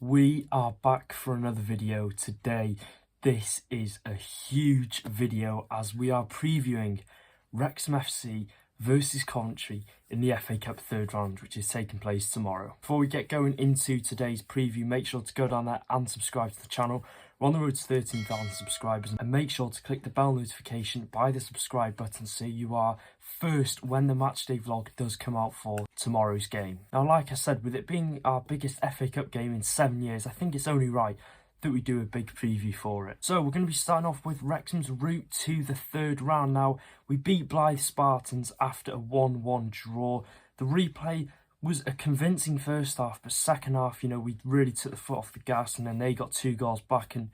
We are back for another video today. This is a huge video as we are previewing Wrexham FC versus Coventry in the FA Cup third round, which is taking place tomorrow. Before we get going into today's preview, make sure to go down there and subscribe to the channel. We're on the road to 13,000 subscribers, and make sure to click the bell notification by the subscribe button so you are first when the matchday vlog does come out for tomorrow's game. Now, like I said, with it being our biggest FA Cup game in 7 years, I think it's only right that we do a big preview for it. So we're going to be starting off with Wrexham's route to the third round. Now, we beat Blythe Spartans after a 1-1 draw. The replay was a convincing first half, but second half, we really took the foot off the gas, and then they got 2 goals back, and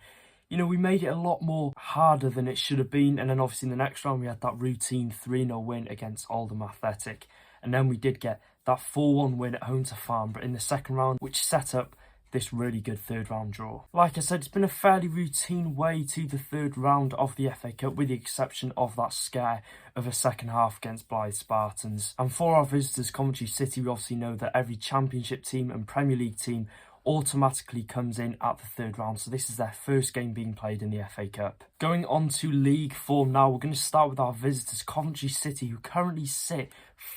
we made it a lot more harder than it should have been. And then obviously in the next round we had that routine 3-0 win against Oldham Athletic, and then we did get that 4-1 win at home to Farnborough in the second round, which set up this really good third round draw. Like I said, it's been a fairly routine way to the third round of the FA Cup, with the exception of that scare of a second half against Blythe Spartans. And for our visitors, Coventry City, we obviously know that every Championship team and Premier League team automatically comes in at the third round, so this is their first game being played in the FA Cup. Going on to league form now, we're going to start with our visitors, Coventry City, who currently sit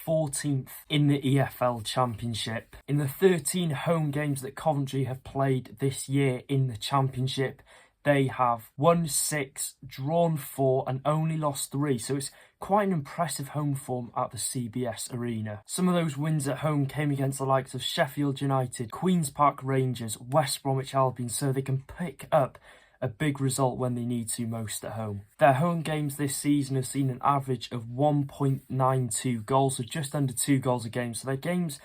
14th in the EFL Championship. In the 13 home games that Coventry have played this year in the Championship, they have won 6, drawn 4 and only lost 3, so it's quite an impressive home form at the CBS Arena. Some of those wins at home came against the likes of Sheffield United, Queen's Park Rangers, West Bromwich Albion, so they can pick up a big result when they need to most at home. Their home games this season have seen an average of 1.92 goals, so just under 2 goals a game, so their games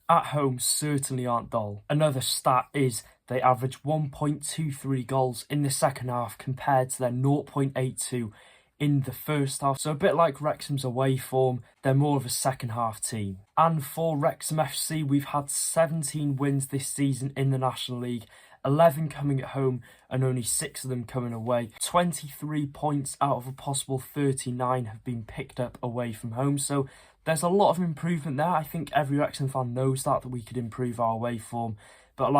at home certainly aren't dull. Another stat is they average 1.23 goals in the second half compared to their 0.82 in the first half. So a bit like Wrexham's away form, they're more of a second half team. And for Wrexham FC, we've had 17 wins this season in the National League, 11 coming at home and only 6 of them coming away. 23 points out of a possible 39 have been picked up away from home, so there's a lot of improvement there. I think every Wrexham fan knows that we could improve our away form, but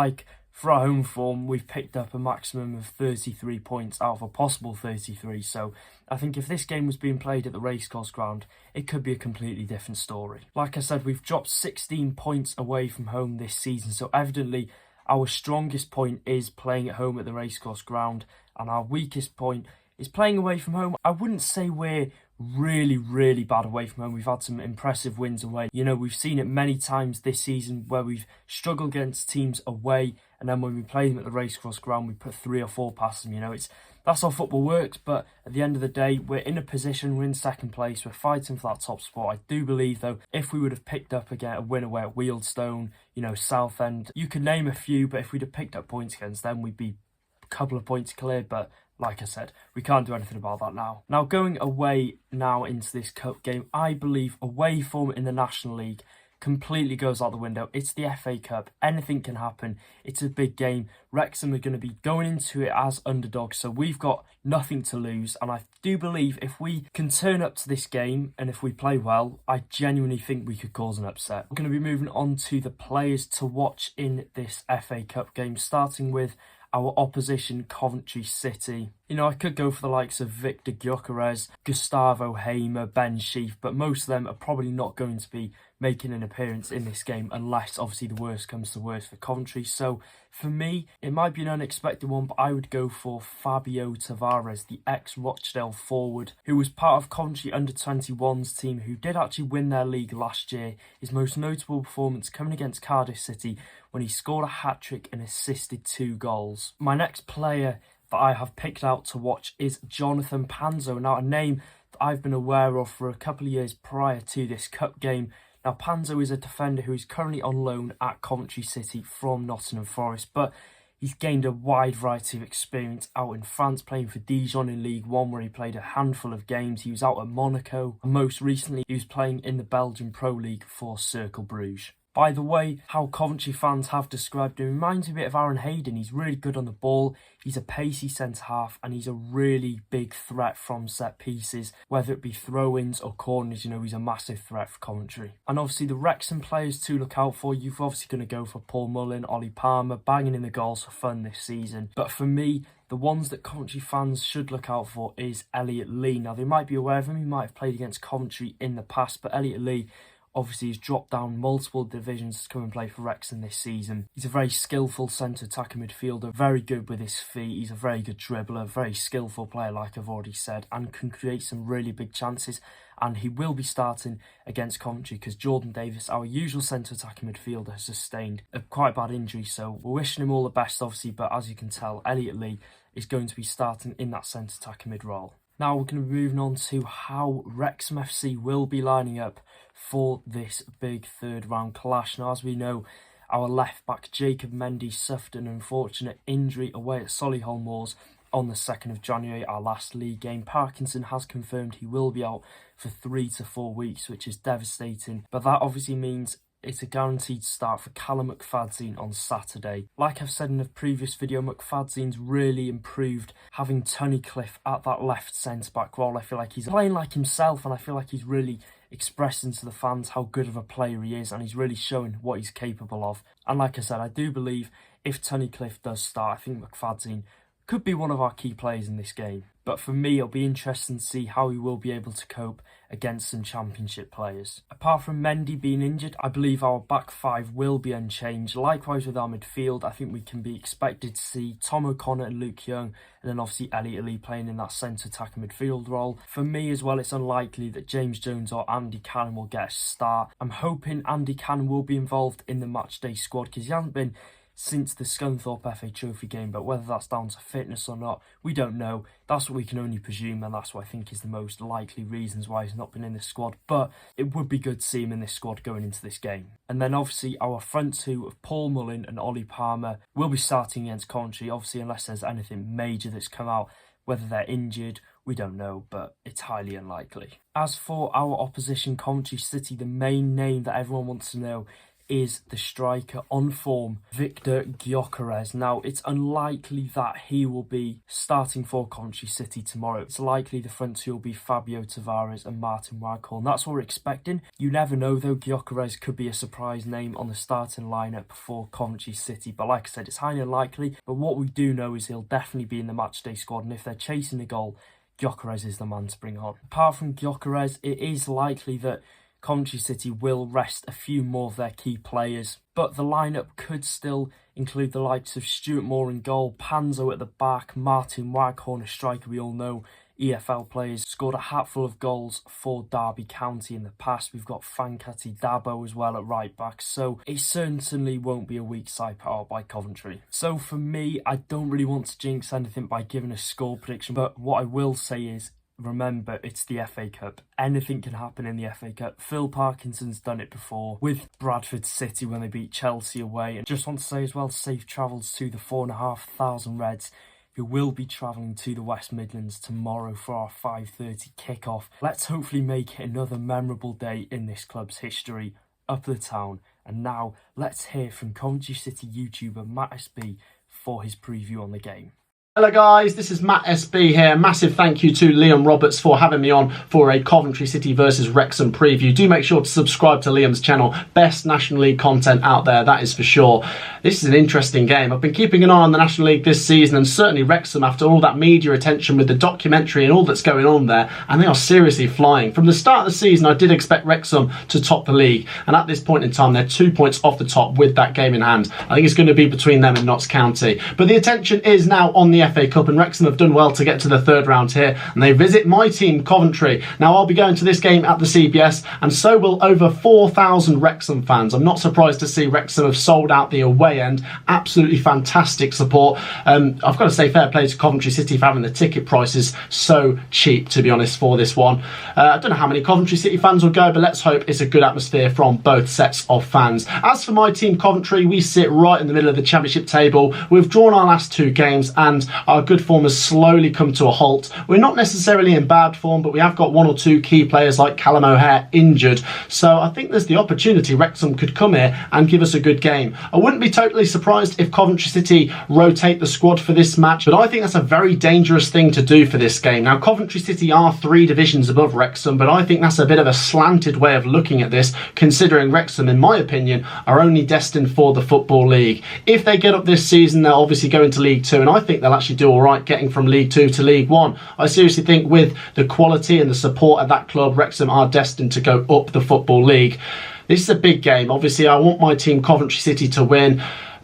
for our home form, we've picked up a maximum of 33 points out of a possible 33. So I think if this game was being played at the racecourse ground, it could be a completely different story. Like I said, we've dropped 16 points away from home this season. So evidently, our strongest point is playing at home at the racecourse ground, and our weakest point is playing away from home. I wouldn't say we're really bad away from home. We've had some impressive wins away. We've seen it many times this season where we've struggled against teams away, and then when we play them at the racecourse ground, we put 3 or 4 past them. That's how football works, but at the end of the day, we're in a position, we're in second place, we're fighting for that top spot. I do believe, though, if we would have picked up again a win away at Wealdstone, Southend, you could name a few, but if we'd have picked up points against them, we'd be a couple of points cleared, but like I said, we can't do anything about that now. Now, going away now into this cup game, I believe away form in the National League completely goes out the window. It's the FA Cup. Anything can happen. It's a big game. Wrexham are going to be going into it as underdogs, so we've got nothing to lose. And I do believe if we can turn up to this game and if we play well, I genuinely think we could cause an upset. We're going to be moving on to the players to watch in this FA Cup game, starting with our opposition, Coventry City. I could go for the likes of Victor Gyökeres, Gustavo Hamer, Ben Sheaf, but most of them are probably not going to be making an appearance in this game unless obviously the worst comes to worst for Coventry. So for me, it might be an unexpected one, but I would go for Fabio Tavares, the ex-Rochdale forward, who was part of Coventry under-21s team who did actually win their league last year. His most notable performance coming against Cardiff City when he scored a hat-trick and assisted 2 goals. My next player that I have picked out to watch is Jonathan Panzo. Now, a name that I've been aware of for a couple of years prior to this cup game. Now, Panzo is a defender who is currently on loan at Coventry City from Nottingham Forest, but he's gained a wide variety of experience out in France, playing for Dijon in League One, where he played a handful of games. He was out at Monaco, and most recently he was playing in the Belgian Pro League for Cercle Bruges. By the way, how Coventry fans have described him reminds me a bit of Aaron Hayden. He's really good on the ball, he's a pacey centre-half, and he's a really big threat from set pieces, whether it be throw-ins or corners. You know, he's a massive threat for Coventry. And obviously the Wrexham players to look out for, you're obviously going to go for Paul Mullin, Ollie Palmer, banging in the goals for fun this season. But for me, the ones that Coventry fans should look out for is Elliot Lee. Now, they might be aware of him, he might have played against Coventry in the past, but Elliot Lee obviously he's dropped down multiple divisions to come and play for Wrexham this season. He's a very skillful centre-attacking midfielder, very good with his feet. He's a very good dribbler, very skillful player, like I've already said, and can create some really big chances. And he will be starting against Coventry because Jordan Davis, our usual centre-attacking midfielder, has sustained a quite bad injury. So we're wishing him all the best, obviously, but as you can tell, Elliot Lee is going to be starting in that centre-attacking mid role. Now we're going to be moving on to how Wrexham FC will be lining up for this big third round clash. Now, as we know, our left back Jacob Mendy suffered an unfortunate injury away at Solihull Moors on the 2nd of January, our last league game. Parkinson has confirmed he will be out for 3 to 4 weeks, which is devastating. But that obviously means it's a guaranteed start for Callum McFadzean on Saturday. Like I've said in a previous video, McFadzean's really improved having Tunnicliffe at that left centre-back role. I feel like he's playing like himself, and I feel like he's really expressing to the fans how good of a player he is, and he's really showing what he's capable of. And like I said, I do believe if Tunnicliffe does start, I think McFadzean could be one of our key players in this game. But for me, it'll be interesting to see how he will be able to cope against some Championship players. Apart from Mendy being injured, I believe our back five will be unchanged. Likewise with our midfield, I think we can be expected to see Tom O'Connor and Luke Young, and then obviously Elliot Lee playing in that centre-attacking midfield role. For me as well, it's unlikely that James Jones or Andy Cannon will get a start. I'm hoping Andy Cannon will be involved in the matchday squad because he hasn't been since the Scunthorpe FA Trophy game, but whether that's down to fitness or not, we don't know. That's what we can only presume, and that's what I think is the most likely reasons why he's not been in this squad. But it would be good to see him in this squad going into this game. And then obviously our front two of Paul Mullin and Ollie Palmer will be starting against Coventry, obviously unless there's anything major that's come out. Whether they're injured, we don't know, but it's highly unlikely. As for our opposition, Coventry City, the main name that everyone wants to know is the striker on form, Victor Gyökeres. Now, it's unlikely that he will be starting for Coventry City tomorrow. It's likely the front two will be Fabio Tavares and Martin Waghorn. That's what we're expecting. You never know, though. Gyökeres could be a surprise name on the starting lineup for Coventry City. But like I said, it's highly unlikely. But what we do know is he'll definitely be in the matchday squad. And if they're chasing a goal, Gyökeres is the man to bring on. Apart from Gyökeres, it is likely that Coventry City will rest a few more of their key players, but the lineup could still include the likes of Stuart Moore in goal, Panzo at the back, Martin Waghorn, a striker we all know, EFL players, scored a hatful of goals for Derby County in the past. We've got Fankati Dabo as well at right back, so it certainly won't be a weak side put out by Coventry. So for me, I don't really want to jinx anything by giving a score prediction, but what I will say is, remember, it's the FA Cup. Anything can happen in the FA Cup. Phil Parkinson's done it before with Bradford City when they beat Chelsea away. And just want to say as well, safe travels to the 4,500 Reds who will be travelling to the West Midlands tomorrow for our 5:30 kickoff. Let's hopefully make it another memorable day in this club's history up the town. And now let's hear from Coventry City YouTuber Matt SB for his preview on the game. Hello guys, this is Matt SB here. Massive thank you to Liam Roberts for having me on for a Coventry City versus Wrexham preview. Do make sure to subscribe to Liam's channel. Best National League content out there, that is for sure. This is an interesting game. I've been keeping an eye on the National League this season, and certainly Wrexham after all that media attention with the documentary and all that's going on there, and they are seriously flying. From the start of the season, I did expect Wrexham to top the league, and at this point in time, they're 2 points off the top with that game in hand. I think it's going to be between them and Notts County. But the attention is now on the FA Cup, and Wrexham have done well to get to the third round here, and they visit my team Coventry. Now I'll be going to this game at the CBS, and so will over 4,000 Wrexham fans. I'm not surprised to see Wrexham have sold out the away end. Absolutely fantastic support. I've got to say fair play to Coventry City for having the ticket prices so cheap, to be honest, for this one. I don't know how many Coventry City fans will go, but let's hope it's a good atmosphere from both sets of fans. As for my team Coventry, we sit right in the middle of the Championship table. We've drawn our last two games, and our good form has slowly come to a halt. We're not necessarily in bad form, but we have got 1 or 2 key players like Callum O'Hare injured. So I think there's the opportunity Wrexham could come here and give us a good game. I wouldn't be totally surprised if Coventry City rotate the squad for this match, but I think that's a very dangerous thing to do for this game. Now, Coventry City are 3 divisions above Wrexham, but I think that's a bit of a slanted way of looking at this, considering Wrexham, in my opinion, are only destined for the Football League. If they get up this season, they'll obviously go into League 2, and I think they'll actually do all right getting from League 2 to League 1. I seriously think with the quality and the support of that club, Wrexham are destined to go up the Football League. This is a big game. Obviously, I want my team Coventry City to win,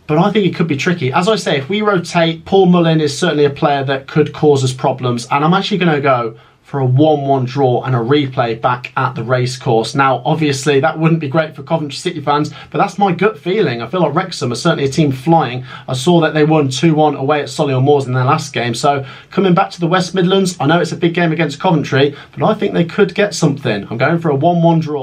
but I think it could be tricky. As I say, if we rotate, Paul Mullin is certainly a player that could cause us problems, and I'm actually going to go for a 1-1 draw and a replay back at the racecourse. Now, obviously, that wouldn't be great for Coventry City fans, but that's my gut feeling. I feel like Wrexham are certainly a team flying. I saw that they won 2-1 away at Solihull Moors in their last game. So, coming back to the West Midlands, I know it's a big game against Coventry, but I think they could get something. I'm going for a 1-1 draw.